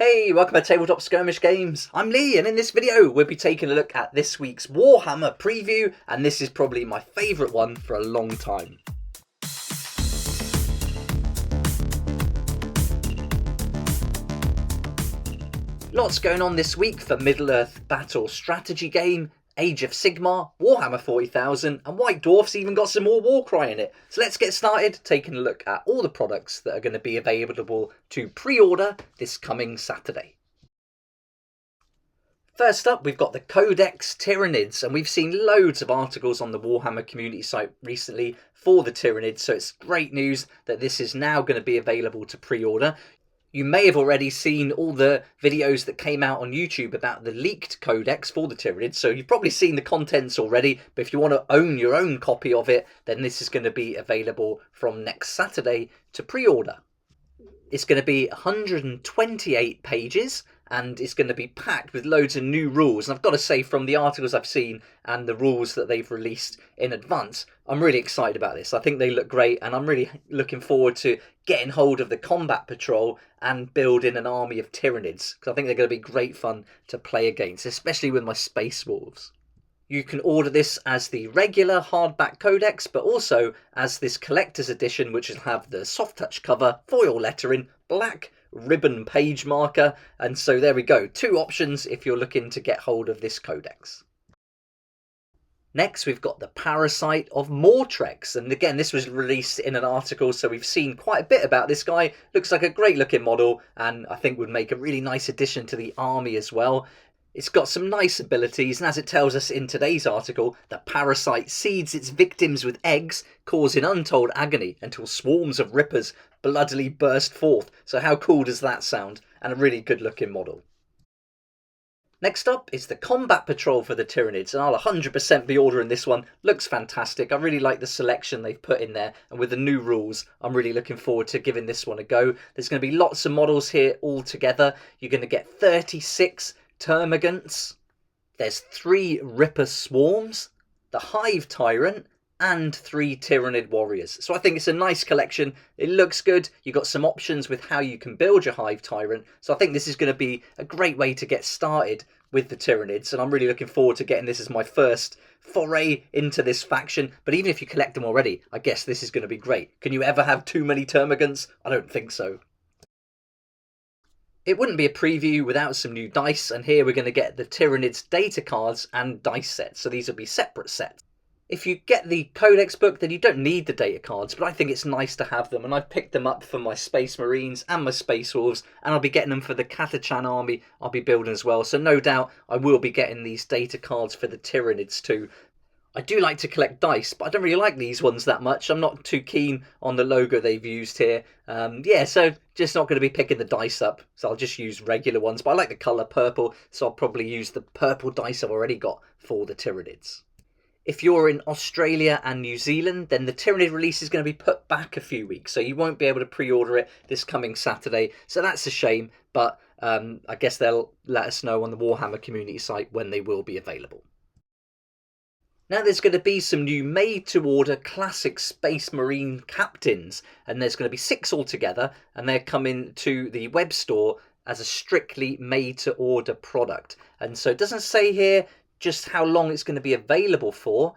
Hey, welcome to Tabletop Skirmish Games. I'm Lee, and in this video we'll be taking a look at this week's Warhammer preview, and this is probably my favourite one for a long time. Lots going on this week for Middle-earth battle strategy game, Age of Sigmar, Warhammer 40,000, and White Dwarf's even got some more Warcry in it. So let's get started taking a look at all the products that are going to be available to pre-order this coming Saturday. First up, we've got the Codex Tyranids, and we've seen loads of articles on the Warhammer community site recently for the Tyranids, so it's great news that this is now going to be available to pre-order. You may have already seen all the videos that came out on YouTube about the leaked codex for the Tyranids, so you've probably seen the contents already, but if you want to own your own copy of it, then this is going to be available from next Saturday to pre-order. It's going to be 128 pages, and it's going to be packed with loads of new rules. And I've got to say, from the articles I've seen and the rules that they've released in advance, I'm really excited about this. I think they look great, and I'm really looking forward to getting hold of the combat patrol and building an army of Tyranids, because I think they're going to be great fun to play against, especially with my Space Wolves. You can order this as the regular hardback codex, but also as this collector's edition, which will have the soft touch cover, foil lettering, black ribbon page marker, and so there we go, two options if you're looking to get hold of this codex. Next, we've got the Parasite of Mortrex, and again, this was released in an article, so we've seen quite a bit about this guy. Looks like a great looking model, and I think would make a really nice addition to the army as well. It's got some nice abilities, and as it tells us in today's article, the parasite seeds its victims with eggs, causing untold agony until swarms of rippers bloodily burst forth. So how cool does that sound? And a really good looking model. Next up is the Combat Patrol for the Tyranids, and I'll 100% be ordering this one. Looks fantastic. I really like the selection they've put in there, and with the new rules, I'm really looking forward to giving this one a go. There's going to be lots of models here all together. You're going to get 36 Termagants, there's 3 Ripper Swarms, the Hive Tyrant, and 3 Tyranid Warriors. So I think it's a nice collection. It looks good. You've got some options with how you can build your Hive Tyrant. So I think this is going to be a great way to get started with the Tyranids, and I'm really looking forward to getting this as my first foray into this faction. But even if you collect them already, I guess this is going to be great. Can you ever have too many Termagants? I don't think so. It wouldn't be a preview without some new dice, and here we're going to get the Tyranids data cards and dice sets, so these will be separate sets. If you get the Codex book, then you don't need the data cards, but I think it's nice to have them, and I've picked them up for my Space Marines and my Space Wolves, and I'll be getting them for the Catachan army I'll be building as well, so no doubt I will be getting these data cards for the Tyranids too. I do like to collect dice, but I don't really like these ones that much. I'm not too keen on the logo they've used here. So just not going to be picking the dice up. So I'll just use regular ones. But I like the colour purple, so I'll probably use the purple dice I've already got for the Tyranids. If you're in Australia and New Zealand, then the Tyranid release is going to be put back a few weeks. So you won't be able to pre-order it this coming Saturday. So that's a shame, but I guess they'll let us know on the Warhammer community site when they will be available. Now there's going to be some new made-to-order classic Space Marine captains, and there's going to be 6 altogether, and they're coming to the web store as a strictly made-to-order product. And so it doesn't say here just how long it's going to be available for,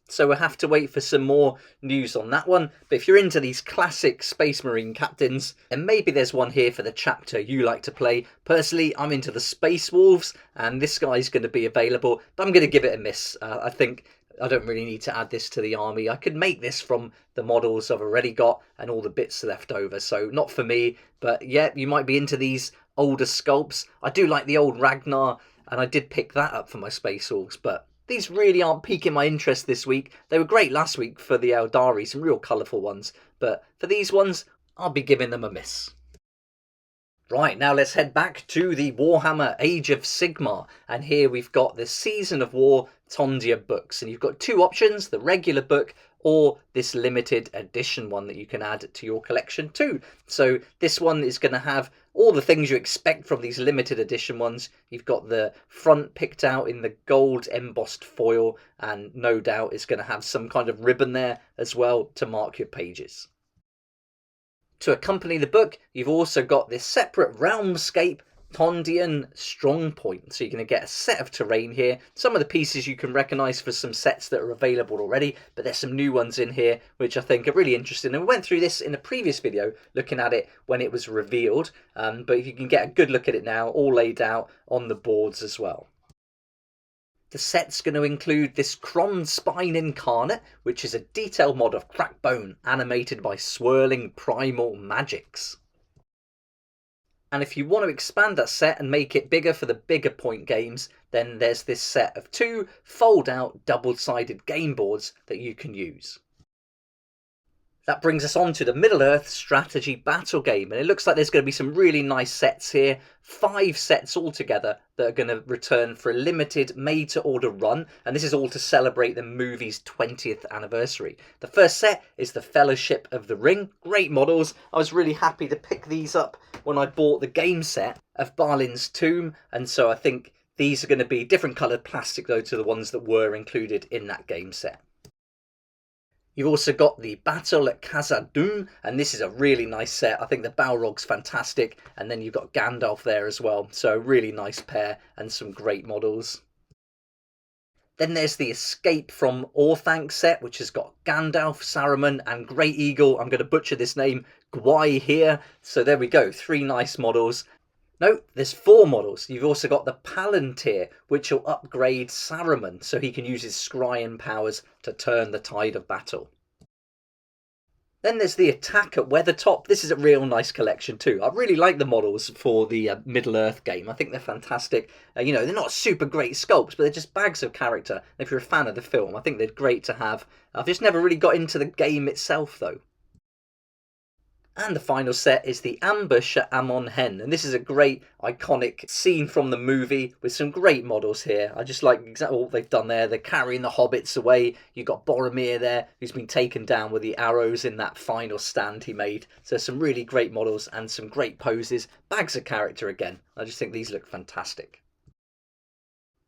so we'll have to wait for some more news on that one. But if you're into these classic Space Marine captains, then maybe there's one here for the chapter you like to play. Personally, I'm into the Space Wolves, and this guy's going to be available, but I'm going to give it a miss. I think I don't really need to add this to the army. I could make this from the models I've already got and all the bits left over, so not for me. But yeah, you might be into these older sculpts. I do like the old Ragnar, and I did pick that up for my Space Wolves, but these really aren't piquing my interest this week. They were great last week for the Eldari, some real colourful ones, but for these ones, I'll be giving them a miss. Right, now let's head back to the Warhammer Age of Sigmar, and here we've got the Season of War Thondian books, and you've got 2 options, the regular book or this limited edition one that you can add to your collection too. So this one is going to have all the things you expect from these limited edition ones. You've got the front picked out in the gold embossed foil, and no doubt it's going to have some kind of ribbon there as well to mark your pages. To accompany the book, you've also got this separate Realmscape Thondian Strong Point. So you're going to get a set of terrain here. Some of the pieces you can recognise for some sets that are available already, but there's some new ones in here which I think are really interesting. And we went through this in a previous video looking at it when it was revealed, but you can get a good look at it now, all laid out on the boards as well. The set's going to include this Cron Spine Incarnate, which is a detailed mod of Crackbone animated by swirling primal magics. And if you want to expand that set and make it bigger for the bigger point games, then there's this set of 2 fold-out double-sided game boards that you can use. That brings us on to the Middle-earth strategy battle game, and it looks like there's going to be some really nice sets here. 5 sets altogether that are going to return for a limited made-to-order run, and this is all to celebrate the movie's 20th anniversary. The first set is the Fellowship of the Ring. Great models. I was really happy to pick these up when I bought the game set of Balin's Tomb, and so I think these are going to be different coloured plastic though to the ones that were included in that game set. You've also got the Battle at Khazad-dûm, and this is a really nice set. I think the Balrog's fantastic, and then you've got Gandalf there as well. So a really nice pair and some great models. Then there's the Escape from Orthanc set, which has got Gandalf, Saruman, and Great Eagle. I'm going to butcher this name, Gwai here. So there we go, 3 nice models. No, there's 4 models. You've also got the Palantir, which will upgrade Saruman so he can use his Scryan powers to turn the tide of battle. Then there's the Attack at Weathertop. This is a real nice collection too. I really like the models for the Middle-earth game. I think they're fantastic. You know, they're not super great sculpts, but they're just bags of character. And if you're a fan of the film, I think they're great to have. I've just never really got into the game itself though. And the final set is the Ambush at Amon Hen, and this is a great iconic scene from the movie with some great models here. I just like exactly what they've done there. They're carrying the hobbits away. You've got Boromir there, who's been taken down with the arrows in that final stand he made. So some really great models and some great poses. Bags of character again. I just think these look fantastic.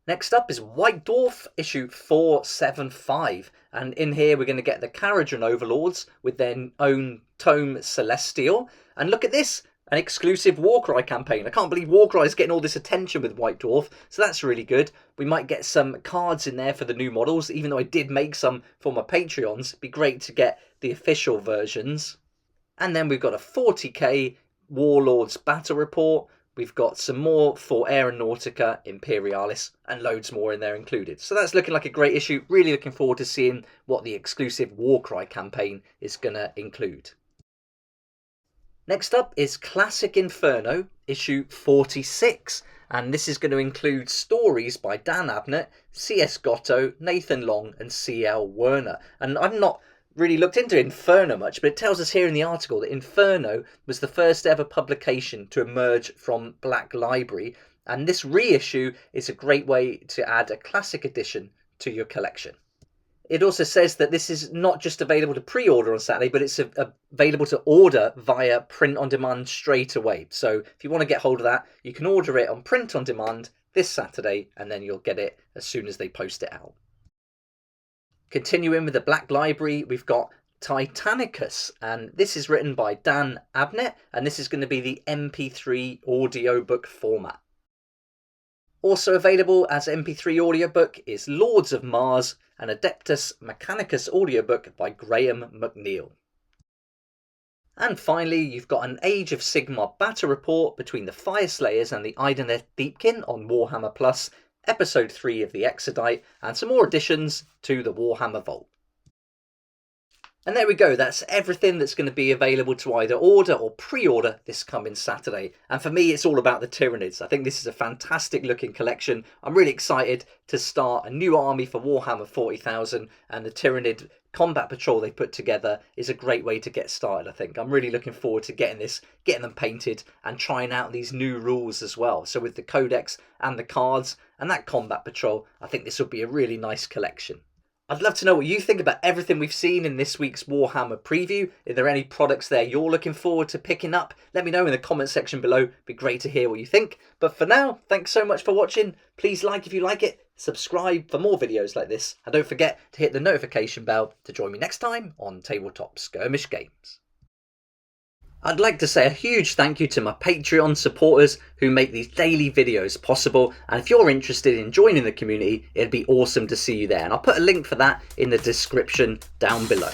Next up is White Dwarf issue 475, and in here we're going to get the Caradhran Overlords with their own Tome Celestial. And look at this, an exclusive Warcry campaign. I can't believe Warcry is getting all this attention with White Dwarf, so that's really good. We might get some cards in there for the new models, even though I did make some for my Patreons. It'd be great to get the official versions. And then we've got a 40k Warlords Battle Report. We've got some more for Aeronautica Imperialis and loads more in there included. So that's looking like a great issue. Really looking forward to seeing what the exclusive Warcry campaign is going to include. Next up is Classic Inferno issue 46. And this is going to include stories by Dan Abnett, C.S. Gotto, Nathan Long and C.L. Werner. And I've not really looked into Inferno much, but it tells us here in the article that Inferno was the first ever publication to emerge from Black Library, and this reissue is a great way to add a classic edition to your collection. It also says that this is not just available to pre-order on Saturday, but it's available to order via print on demand straight away. So if you want to get hold of that, you can order it on print on demand this Saturday, and then you'll get it as soon as they post it out. Continuing with the Black Library, we've got Titanicus, and this is written by Dan Abnett, and this is going to be the MP3 audiobook format. Also available as MP3 audiobook is Lords of Mars, an Adeptus Mechanicus audiobook by Graham McNeil. And finally, you've got an Age of Sigmar battle report between the Fyreslayers and the Idoneth Deepkin on Warhammer Plus, Episode 3 of the Exodite, and some more additions to the Warhammer Vault. And there we go, that's everything that's going to be available to either order or pre-order this coming Saturday. And for me, it's all about the Tyranids. I think this is a fantastic looking collection. I'm really excited to start a new army for Warhammer 40,000, and the Tyranid combat patrol they put together is a great way to get started, I think. I'm really looking forward to getting them painted and trying out these new rules as well. So with the codex and the cards and that combat patrol, I think this will be a really nice collection. I'd love to know what you think about everything we've seen in this week's Warhammer preview. Are there any products there you're looking forward to picking up? Let me know in the comment section below. It'd be great to hear what you think. But for now, thanks so much for watching. Please like if you like it, subscribe for more videos like this, and don't forget to hit the notification bell to join me next time on Tabletop Skirmish Games. I'd like to say a huge thank you to my Patreon supporters who make these daily videos possible, and if you're interested in joining the community, it'd be awesome to see you there, and I'll put a link for that in the description down below.